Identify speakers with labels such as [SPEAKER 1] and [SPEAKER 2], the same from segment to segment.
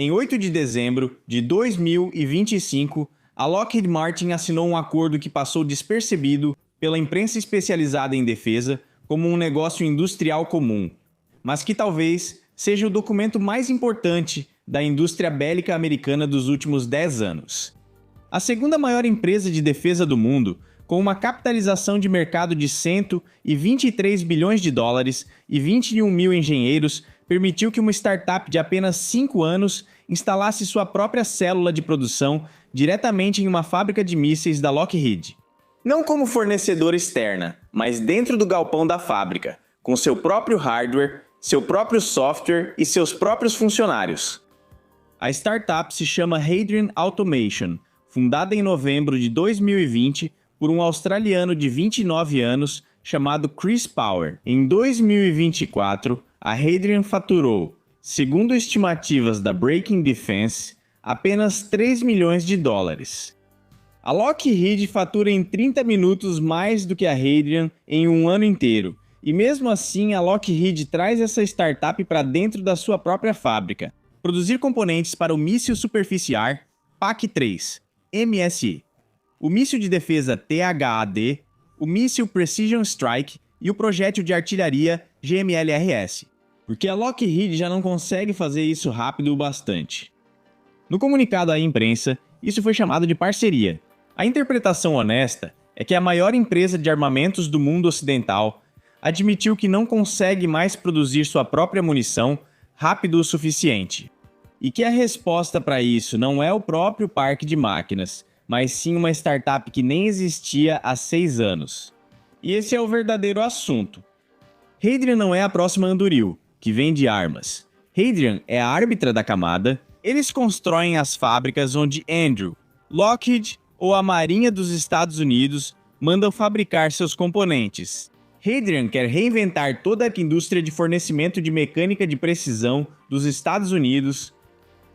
[SPEAKER 1] Em 8 de dezembro de 2025, a Lockheed Martin assinou um acordo que passou despercebido pela imprensa especializada em defesa como um negócio industrial comum, mas que talvez seja o documento mais importante da indústria bélica americana dos últimos 10 anos. A segunda maior empresa de defesa do mundo, com uma capitalização de mercado de 123 bilhões de dólares e 21 mil engenheiros, permitiu que uma startup de apenas 5 anos instalasse sua própria célula de produção diretamente em uma fábrica de mísseis da Lockheed. Não como fornecedora externa, mas dentro do galpão da fábrica, com seu próprio hardware, seu próprio software e seus próprios funcionários. A startup se chama Hadrian Automation, fundada em novembro de 2020 por um australiano de 29 anos chamado Chris Power. Em 2024, a Hadrian faturou, segundo estimativas da Breaking Defense, apenas 3 milhões de dólares. A Lockheed fatura em 30 minutos mais do que a Hadrian em um ano inteiro, e mesmo assim a Lockheed traz essa startup para dentro da sua própria fábrica, produzir componentes para o míssil superficial PAC-3, MSI, o míssil de defesa THAAD, o míssil Precision Strike e o projétil de artilharia GMLRS, porque a Lockheed já não consegue fazer isso rápido o bastante. No comunicado à imprensa, isso foi chamado de parceria. A interpretação honesta é que a maior empresa de armamentos do mundo ocidental admitiu que não consegue mais produzir sua própria munição rápido o suficiente, e que a resposta para isso não é o próprio parque de máquinas, mas sim uma startup que nem existia há 6 anos. E esse é o verdadeiro assunto. Hadrian não é a próxima Anduril, que vende armas. Hadrian é a árbitra da camada. Eles constroem as fábricas onde Andrew, Lockheed ou a Marinha dos Estados Unidos mandam fabricar seus componentes. Hadrian quer reinventar toda a indústria de fornecimento de mecânica de precisão dos Estados Unidos.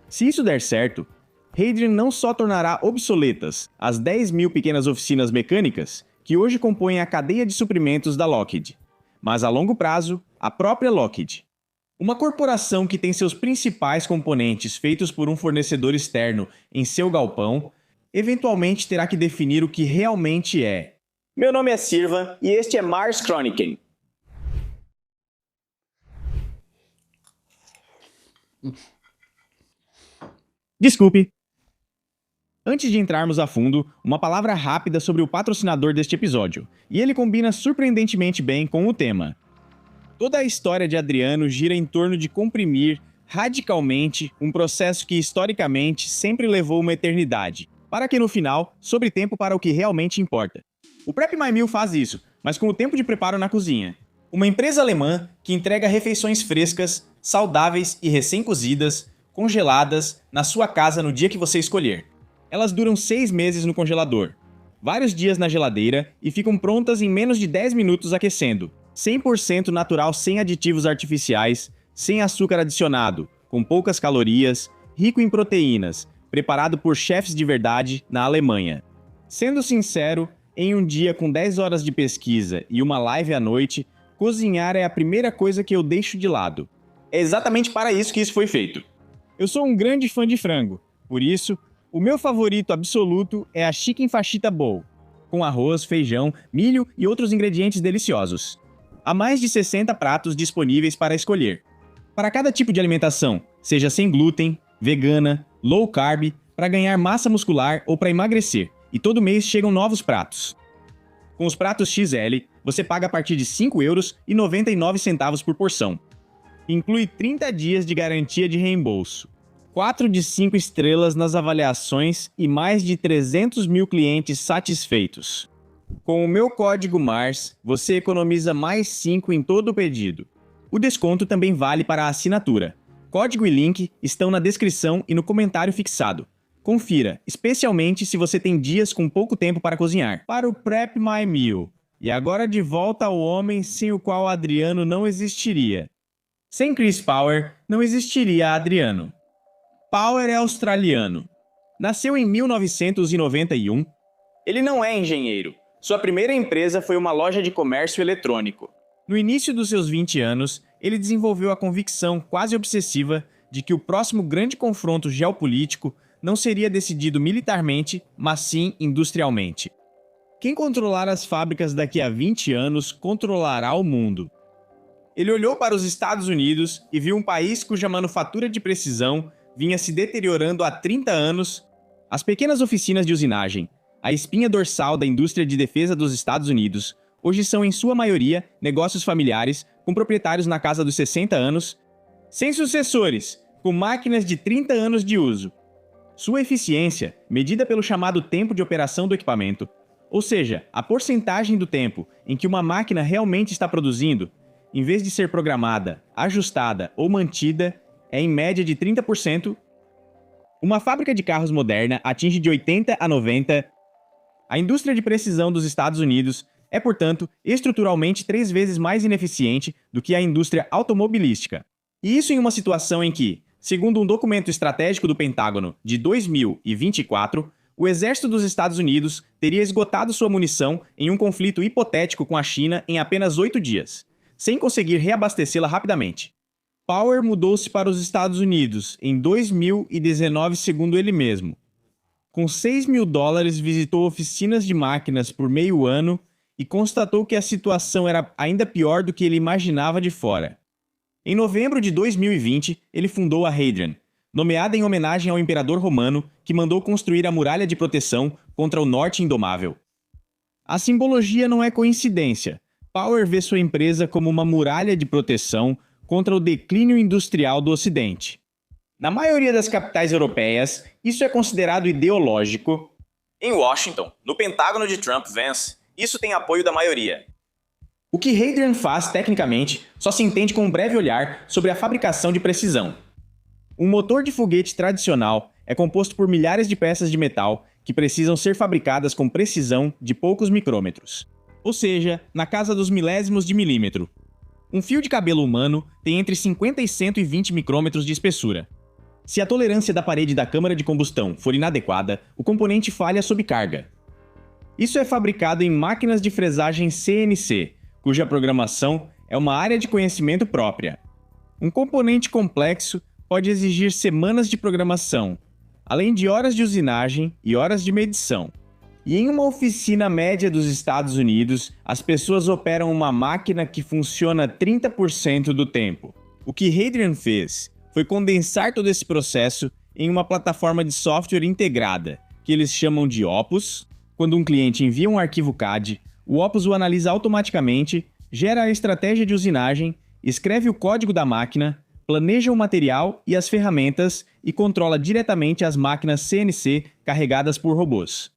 [SPEAKER 1] Se isso der certo, Hadrian não só tornará obsoletas as 10 mil pequenas oficinas mecânicas que hoje compõem a cadeia de suprimentos da Lockheed, mas a longo prazo, a própria Lockheed. Uma corporação que tem seus principais componentes feitos por um fornecedor externo em seu galpão, eventualmente terá que definir o que realmente é. Meu nome é Sirvan e este é Mars Chronicle. Desculpe. Antes de entrarmos a fundo, uma palavra rápida sobre o patrocinador deste episódio, e ele combina surpreendentemente bem com o tema. Toda a história de Adriano gira em torno de comprimir radicalmente um processo que historicamente sempre levou uma eternidade, para que no final sobre tempo para o que realmente importa. O Prep My Meal faz isso, mas com o tempo de preparo na cozinha. Uma empresa alemã que entrega refeições frescas, saudáveis e recém-cozidas, congeladas, na sua casa no dia que você escolher. Elas duram 6 meses no congelador, vários dias na geladeira e ficam prontas em menos de 10 minutos aquecendo. 100% natural, sem aditivos artificiais, sem açúcar adicionado, com poucas calorias, rico em proteínas, preparado por chefes de verdade na Alemanha. Sendo sincero, em um dia com 10 horas de pesquisa e uma live à noite, cozinhar é a primeira coisa que eu deixo de lado. É exatamente para isso que isso foi feito. Eu sou um grande fã de frango, por isso, o meu favorito absoluto é a Chicken Fajita Bowl, com arroz, feijão, milho e outros ingredientes deliciosos. Há mais de 60 pratos disponíveis para escolher. Para cada tipo de alimentação, seja sem glúten, vegana, low carb, para ganhar massa muscular ou para emagrecer, e todo mês chegam novos pratos. Com os pratos XL, você paga a partir de R$ 5,99 por porção. Inclui 30 dias de garantia de reembolso, 4 de 5 estrelas nas avaliações e mais de 300 mil clientes satisfeitos. Com o meu código MARS, você economiza mais 5 em todo o pedido. O desconto também vale para a assinatura. Código e link estão na descrição e no comentário fixado. Confira, especialmente se você tem dias com pouco tempo para cozinhar. Para o Prep My Meal. E agora de volta ao homem sem o qual Adriano não existiria. Sem Chris Power, não existiria Adriano. Power é australiano. Nasceu em 1991. Ele não é engenheiro. Sua primeira empresa foi uma loja de comércio eletrônico. No início dos seus 20 anos, ele desenvolveu a convicção quase obsessiva de que o próximo grande confronto geopolítico não seria decidido militarmente, mas sim industrialmente. Quem controlar as fábricas daqui a 20 anos controlará o mundo. Ele olhou para os Estados Unidos e viu um país cuja manufatura de precisão vinha se deteriorando há 30 anos. As pequenas oficinas de usinagem, a espinha dorsal da indústria de defesa dos Estados Unidos, hoje são em sua maioria negócios familiares com proprietários na casa dos 60 anos, sem sucessores, com máquinas de 30 anos de uso. Sua eficiência, medida pelo chamado tempo de operação do equipamento, ou seja, a porcentagem do tempo em que uma máquina realmente está produzindo, em vez de ser programada, ajustada ou mantida, é em média de 30%. Uma fábrica de carros moderna atinge de 80 a 90%. A indústria de precisão dos Estados Unidos é, portanto, estruturalmente 3 vezes mais ineficiente do que a indústria automobilística. E isso em uma situação em que, segundo um documento estratégico do Pentágono de 2024, o exército dos Estados Unidos teria esgotado sua munição em um conflito hipotético com a China em apenas 8 dias, sem conseguir reabastecê-la rapidamente. Power mudou-se para os Estados Unidos em 2019, segundo ele mesmo. Com $6 mil, visitou oficinas de máquinas por meio ano e constatou que a situação era ainda pior do que ele imaginava de fora. Em novembro de 2020, ele fundou a Hadrian, nomeada em homenagem ao imperador romano que mandou construir a muralha de proteção contra o norte indomável. A simbologia não é coincidência. Power vê sua empresa como uma muralha de proteção contra o declínio industrial do Ocidente. Na maioria das capitais europeias, isso é considerado ideológico. Em Washington, no Pentágono de Trump-Vance, isso tem apoio da maioria. O que Hadrian faz, tecnicamente, só se entende com um breve olhar sobre a fabricação de precisão. Um motor de foguete tradicional é composto por milhares de peças de metal que precisam ser fabricadas com precisão de poucos micrômetros, ou seja, na casa dos milésimos de milímetro. Um fio de cabelo humano tem entre 50 e 120 micrômetros de espessura. Se a tolerância da parede da câmara de combustão for inadequada, o componente falha sob carga. Isso é fabricado em máquinas de fresagem CNC, cuja programação é uma área de conhecimento própria. Um componente complexo pode exigir semanas de programação, além de horas de usinagem e horas de medição. E em uma oficina média dos Estados Unidos, as pessoas operam uma máquina que funciona 30% do tempo. O que Hadrian fez foi condensar todo esse processo em uma plataforma de software integrada, que eles chamam de Opus. Quando um cliente envia um arquivo CAD, o Opus o analisa automaticamente, gera a estratégia de usinagem, escreve o código da máquina, planeja o material e as ferramentas e controla diretamente as máquinas CNC carregadas por robôs.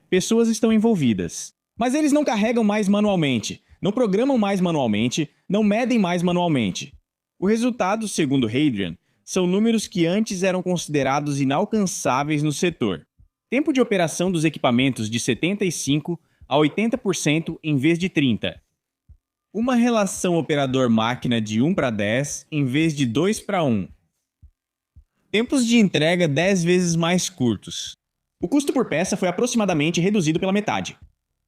[SPEAKER 1] Pessoas estão envolvidas. Mas eles não carregam mais manualmente, não programam mais manualmente, não medem mais manualmente. O resultado, segundo Hadrian, são números que antes eram considerados inalcançáveis no setor. Tempo de operação dos equipamentos de 75% a 80% em vez de 30%. Uma relação operador-máquina de 1:10 em vez de 2:1. Tempos de entrega 10 vezes mais curtos. O custo por peça foi aproximadamente reduzido pela metade.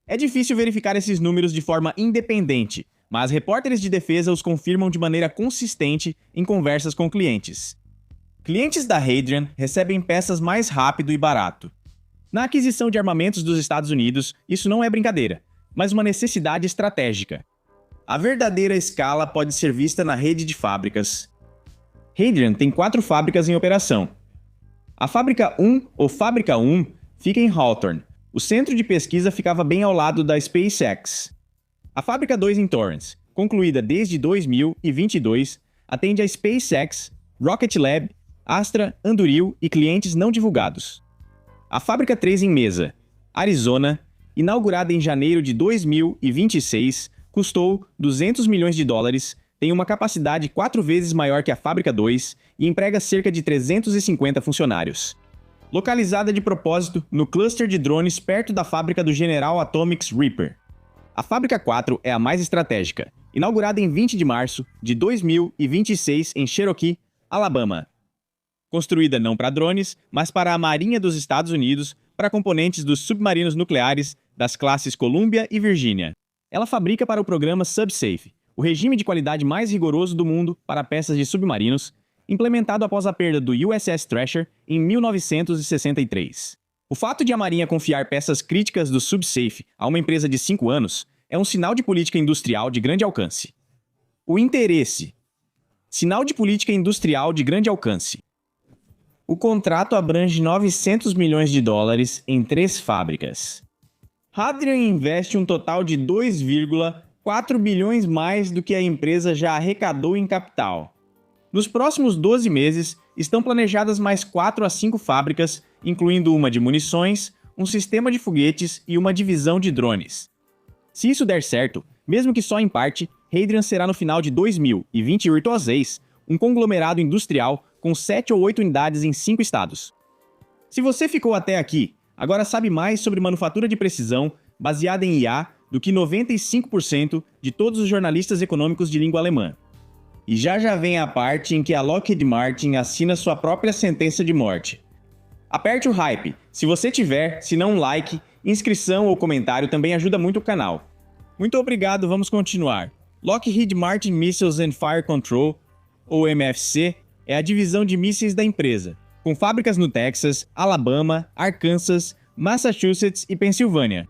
[SPEAKER 1] É difícil verificar esses números de forma independente, mas repórteres de defesa os confirmam de maneira consistente em conversas com clientes. Clientes da Hadrian recebem peças mais rápido e barato. Na aquisição de armamentos dos Estados Unidos, isso não é brincadeira, mas uma necessidade estratégica. A verdadeira escala pode ser vista na rede de fábricas. Hadrian tem 4 fábricas em operação. A Fábrica 1, ou Fábrica 1, fica em Hawthorne. O centro de pesquisa ficava bem ao lado da SpaceX. A Fábrica 2 em Torrance, concluída desde 2022, atende a SpaceX, Rocket Lab, Astra, Anduril e clientes não divulgados. A Fábrica 3 em Mesa, Arizona, inaugurada em janeiro de 2026, custou $200 milhões, tem uma capacidade 4 vezes maior que a Fábrica 2 e emprega cerca de 350 funcionários. Localizada de propósito no cluster de drones perto da fábrica do General Atomics Reaper. A Fábrica 4 é a mais estratégica, inaugurada em 20 de março de 2026 em Cherokee, Alabama. Construída não para drones, mas para a Marinha dos Estados Unidos, para componentes dos submarinos nucleares das classes Columbia e Virginia. Ela fabrica para o programa SubSafe, o regime de qualidade mais rigoroso do mundo para peças de submarinos, implementado após a perda do USS Thrasher em 1963. O fato de a Marinha confiar peças críticas do SubSafe a uma empresa de 5 anos é um sinal de política industrial de grande alcance. O interesse. Sinal de política industrial de grande alcance. O contrato abrange 900 milhões de dólares em 3 fábricas. Hadrian investe um total de 2,4 bilhões mais do que a empresa já arrecadou em capital. Nos próximos 12 meses, estão planejadas mais 4 a 5 fábricas, incluindo uma de munições, um sistema de foguetes e uma divisão de drones. Se isso der certo, mesmo que só em parte, Hadrian será no final de 2028 a 6 um conglomerado industrial com 7 ou 8 unidades em 5 estados. Se você ficou até aqui, agora sabe mais sobre manufatura de precisão baseada em IA do que 95% de todos os jornalistas econômicos de língua alemã. E já vem a parte em que a Lockheed Martin assina sua própria sentença de morte. Aperte o hype, se você tiver, se não um like, inscrição ou comentário também ajuda muito o canal. Muito obrigado, vamos continuar. Lockheed Martin Missiles and Fire Control, ou MFC, é a divisão de mísseis da empresa, com fábricas no Texas, Alabama, Arkansas, Massachusetts e Pensilvânia.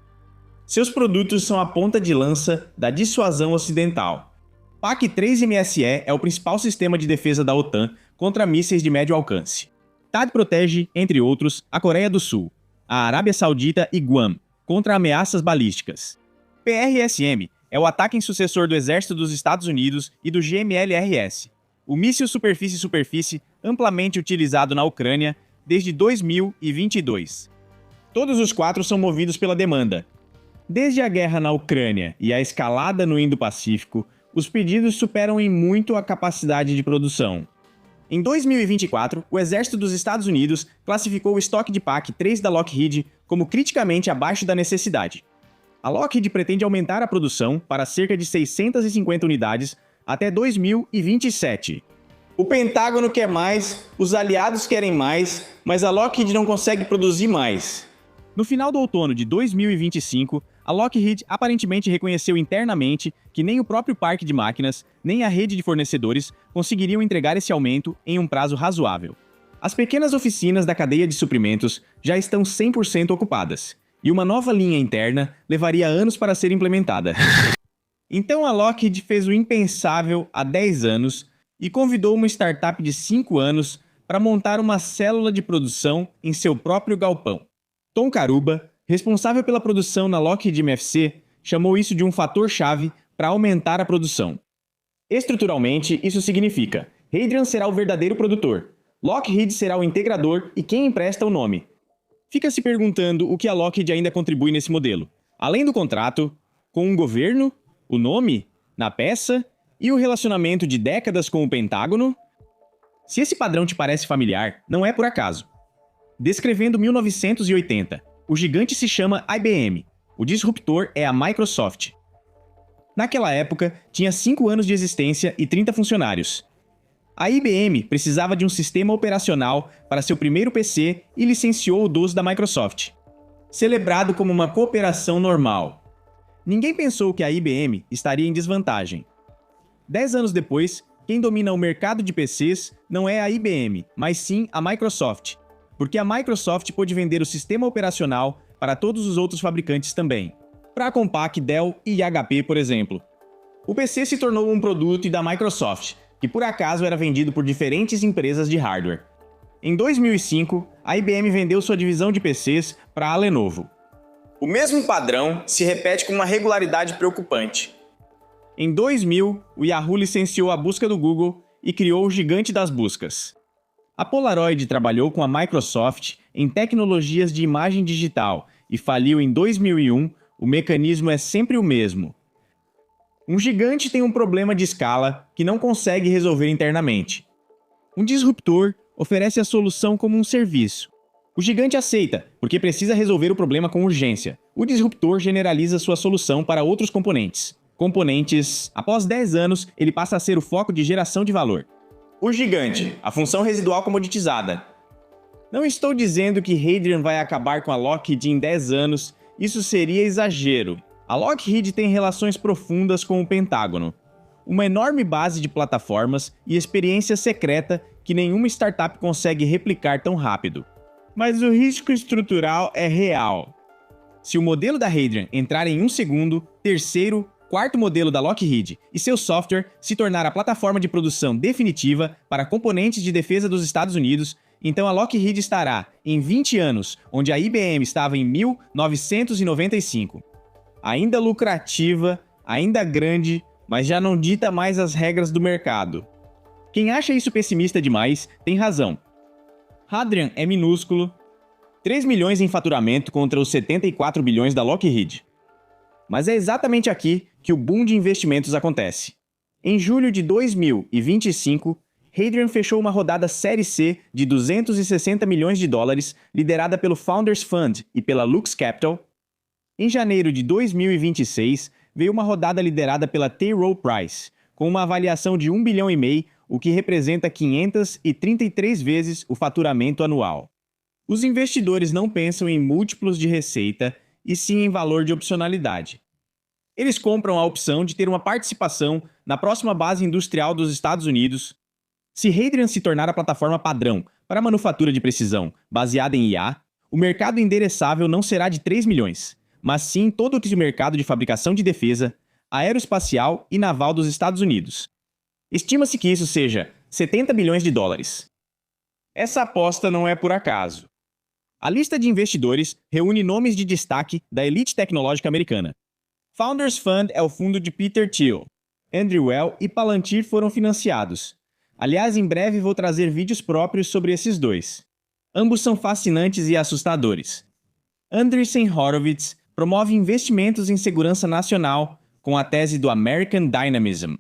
[SPEAKER 1] Seus produtos são a ponta de lança da dissuasão ocidental. PAC-3 MSE é o principal sistema de defesa da OTAN contra mísseis de médio alcance. THAAD protege, entre outros, a Coreia do Sul, a Arábia Saudita e Guam, contra ameaças balísticas. PRSM é o ataque sucessor do Exército dos Estados Unidos e do GMLRS, o míssil superfície-superfície amplamente utilizado na Ucrânia desde 2022. Todos os 4 são movidos pela demanda. Desde a guerra na Ucrânia e a escalada no Indo-Pacífico, os pedidos superam em muito a capacidade de produção. Em 2024, o Exército dos Estados Unidos classificou o estoque de PAC-3 da Lockheed como criticamente abaixo da necessidade. A Lockheed pretende aumentar a produção para cerca de 650 unidades até 2027. O Pentágono quer mais, os aliados querem mais, mas a Lockheed não consegue produzir mais. No final do outono de 2025, a Lockheed aparentemente reconheceu internamente que nem o próprio parque de máquinas, nem a rede de fornecedores conseguiriam entregar esse aumento em um prazo razoável. As pequenas oficinas da cadeia de suprimentos já estão 100% ocupadas, e uma nova linha interna levaria anos para ser implementada. Então a Lockheed fez o impensável há 10 anos e convidou uma startup de 5 anos para montar uma célula de produção em seu próprio galpão. Tom Caruba, responsável pela produção na Lockheed MFC, chamou isso de um fator-chave para aumentar a produção. Estruturalmente, isso significa: Hadrian será o verdadeiro produtor, Lockheed será o integrador e quem empresta o nome. Fica se perguntando o que a Lockheed ainda contribui nesse modelo. Além do contrato, com o governo, o nome, na peça e o relacionamento de décadas com o Pentágono? Se esse padrão te parece familiar, não é por acaso. Descrevendo 1980, o gigante se chama IBM, o disruptor é a Microsoft. Naquela época, tinha 5 anos de existência e 30 funcionários. A IBM precisava de um sistema operacional para seu primeiro PC e licenciou o DOS da Microsoft, celebrado como uma cooperação normal. Ninguém pensou que a IBM estaria em desvantagem. 10 anos depois, quem domina o mercado de PCs não é a IBM, mas sim a Microsoft, porque a Microsoft pôde vender o sistema operacional para todos os outros fabricantes também, para a Compaq, Dell e HP, por exemplo. O PC se tornou um produto da Microsoft, que por acaso era vendido por diferentes empresas de hardware. Em 2005, a IBM vendeu sua divisão de PCs para a Lenovo. O mesmo padrão se repete com uma regularidade preocupante. Em 2000, o Yahoo licenciou a busca do Google e criou o gigante das buscas. A Polaroid trabalhou com a Microsoft em tecnologias de imagem digital e faliu em 2001. O mecanismo é sempre o mesmo. Um gigante tem um problema de escala que não consegue resolver internamente. Um disruptor oferece a solução como um serviço. O gigante aceita, porque precisa resolver o problema com urgência. O disruptor generaliza sua solução para outros componentes. Após 10 anos, ele passa a ser o foco de geração de valor. O gigante, a função residual comoditizada. Não estou dizendo que Hadrian vai acabar com a Lockheed em 10 anos, isso seria exagero. A Lockheed tem relações profundas com o Pentágono. uma enorme base de plataformas e experiência secreta que nenhuma startup consegue replicar tão rápido. Mas o risco estrutural é real. Se o modelo da Hadrian entrar em um segundo, terceiro, quarto modelo da Lockheed e seu software se tornar a plataforma de produção definitiva para componentes de defesa dos Estados Unidos, então a Lockheed estará em 20 anos, onde a IBM estava em 1995. Ainda lucrativa, ainda grande, mas já não dita mais as regras do mercado. Quem acha isso pessimista demais, tem razão. Hadrian é minúsculo, 3 milhões em faturamento contra os 74 bilhões da Lockheed. Mas é exatamente aqui que o boom de investimentos acontece. Em julho de 2025, Hadrian fechou uma rodada Série C de 260 milhões de dólares, liderada pelo Founders Fund e pela Lux Capital. Em janeiro de 2026, veio uma rodada liderada pela T. Rowe Price, com uma avaliação de 1,5 bilhão, o que representa 533 vezes o faturamento anual. Os investidores não pensam em múltiplos de receita, e sim em valor de opcionalidade. Eles compram a opção de ter uma participação na próxima base industrial dos Estados Unidos. Se Hadrian se tornar a plataforma padrão para a manufatura de precisão baseada em IA, o mercado endereçável não será de 3 milhões, mas sim todo o mercado de fabricação de defesa, aeroespacial e naval dos Estados Unidos. Estima-se que isso seja 70 bilhões de dólares. Essa aposta não é por acaso. A lista de investidores reúne nomes de destaque da elite tecnológica americana. Founders Fund é o fundo de Peter Thiel. Andrew Weil e Palantir foram financiados. Aliás, em breve vou trazer vídeos próprios sobre esses dois. Ambos são fascinantes e assustadores. Andreessen Horowitz promove investimentos em segurança nacional com a tese do American Dynamism.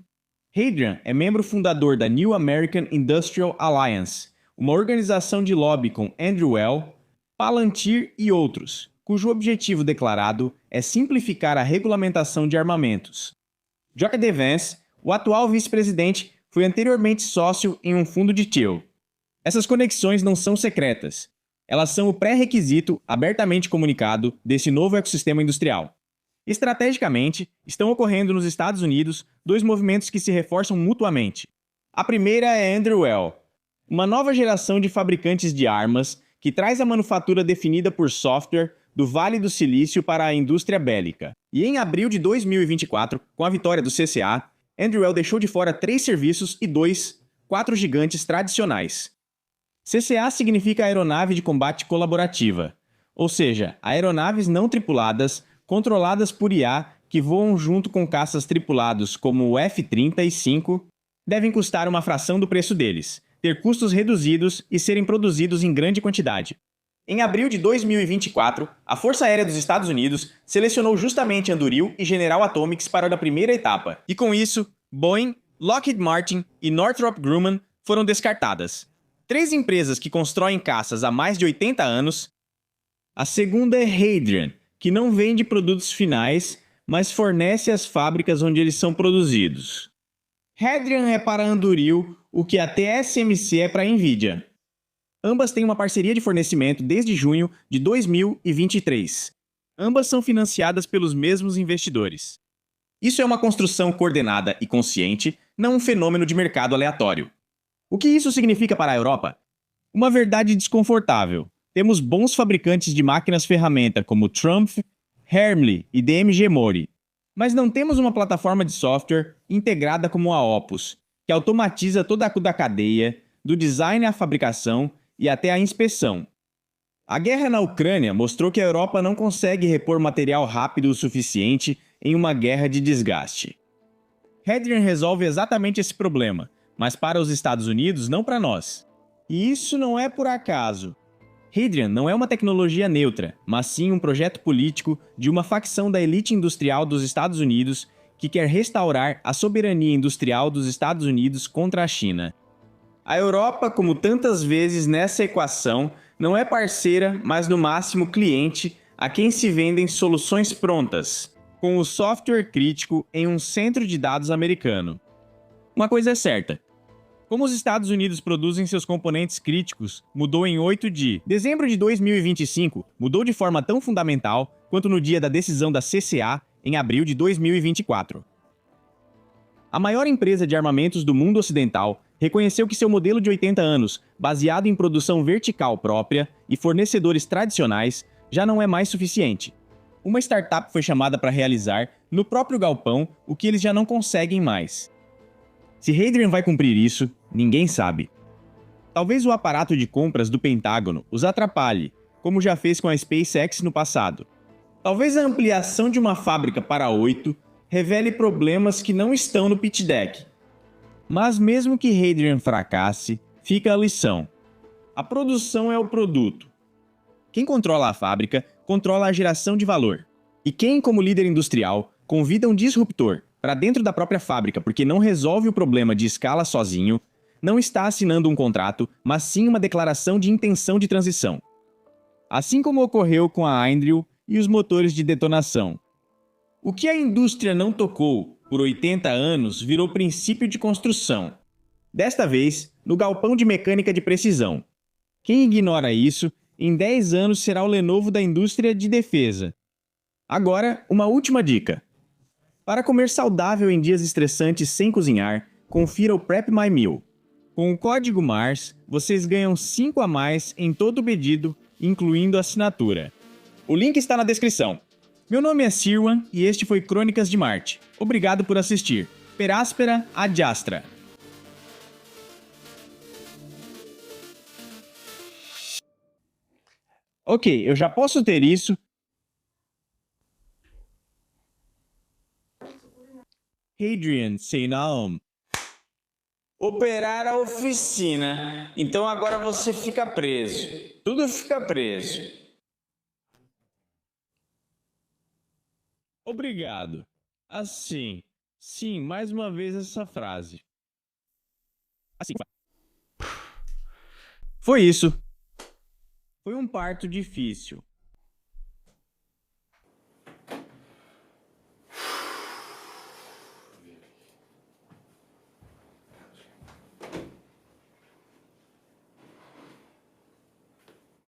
[SPEAKER 1] Hadrian é membro fundador da New American Industrial Alliance, uma organização de lobby com Andrew Weil, Palantir e outros, cujo objetivo declarado é simplificar a regulamentação de armamentos. J.D. Vance, o atual vice-presidente, foi anteriormente sócio em um fundo de Thiel. Essas conexões não são secretas. Elas são o pré-requisito abertamente comunicado desse novo ecossistema industrial. Estrategicamente, estão ocorrendo nos Estados Unidos dois movimentos que se reforçam mutuamente. A primeira é Andrew Weil, uma nova geração de fabricantes de armas que traz a manufatura definida por software do Vale do Silício para a indústria bélica. E em abril de 2024, com a vitória do CCA, Andrew Weil deixou de fora 3 serviços e 4 gigantes tradicionais. CCA significa Aeronave de Combate Colaborativa, ou seja, aeronaves não tripuladas controladas por IA que voam junto com caças tripulados como o F-35, devem custar uma fração do preço deles, ter custos reduzidos e serem produzidos em grande quantidade. Em abril de 2024, a Força Aérea dos Estados Unidos selecionou justamente Anduril e General Atomics para a primeira etapa, e com isso, Boeing, Lockheed Martin e Northrop Grumman foram descartadas. 3 empresas que constroem caças há mais de 80 anos. A segunda é Hadrian, que não vende produtos finais, mas fornece as fábricas onde eles são produzidos. Hadrian é para Anduril o que a TSMC é para a Nvidia. Ambas têm uma parceria de fornecimento desde junho de 2023. Ambas são financiadas pelos mesmos investidores. Isso é uma construção coordenada e consciente, não um fenômeno de mercado aleatório. O que isso significa para a Europa? Uma verdade desconfortável. Temos bons fabricantes de máquinas-ferramenta como Trumpf, Hermle e DMG Mori, mas não temos uma plataforma de software integrada como a Opus, que automatiza toda a cadeia, do design à fabricação e até a inspeção. A guerra na Ucrânia mostrou que a Europa não consegue repor material rápido o suficiente em uma guerra de desgaste. Hadrian resolve exatamente esse problema, mas para os Estados Unidos, não para nós. E isso não é por acaso. Hadrian não é uma tecnologia neutra, mas sim um projeto político de uma facção da elite industrial dos Estados Unidos que quer restaurar a soberania industrial dos Estados Unidos contra a China. A Europa, como tantas vezes nessa equação, não é parceira, mas no máximo cliente a quem se vendem soluções prontas, com o software crítico em um centro de dados americano. Uma coisa é certa. Como os Estados Unidos produzem seus componentes críticos, mudou em 8 de dezembro de 2025, mudou de forma tão fundamental quanto no dia da decisão da CCA, em abril de 2024. A maior empresa de armamentos do mundo ocidental reconheceu que seu modelo de 80 anos, baseado em produção vertical própria e fornecedores tradicionais, já não é mais suficiente. Uma startup foi chamada para realizar, no próprio galpão, o que eles já não conseguem mais. Se Hadrian vai cumprir isso, ninguém sabe. Talvez o aparato de compras do Pentágono os atrapalhe, como já fez com a SpaceX no passado. Talvez a ampliação de uma fábrica para 8 revele problemas que não estão no pitch deck. Mas mesmo que Hadrian fracasse, fica a lição. A produção é o produto. Quem controla a fábrica, controla a geração de valor. E quem, como líder industrial, convida um disruptor para dentro da própria fábrica porque não resolve o problema de escala sozinho, não está assinando um contrato, mas sim uma declaração de intenção de transição. Assim como ocorreu com a Andrew e os motores de detonação. O que a indústria não tocou por 80 anos virou princípio de construção. Desta vez, no galpão de mecânica de precisão. Quem ignora isso, em 10 anos será o Lenovo da indústria de defesa. Agora, uma última dica. Para comer saudável em dias estressantes sem cozinhar, confira o Prep My Meal. Com o código MARS, vocês ganham 5 a mais em todo o pedido, incluindo assinatura. O link está na descrição. Meu nome é Sirwan e este foi Crônicas de Marte. Obrigado por assistir. Per aspera ad astra. Ok, eu já posso ter isso. Hadrian, say now. Operar a oficina. Então agora você fica preso. Tudo fica preso. Obrigado. Assim. Sim, mais uma vez essa frase. Assim. Foi isso. Foi um parto difícil.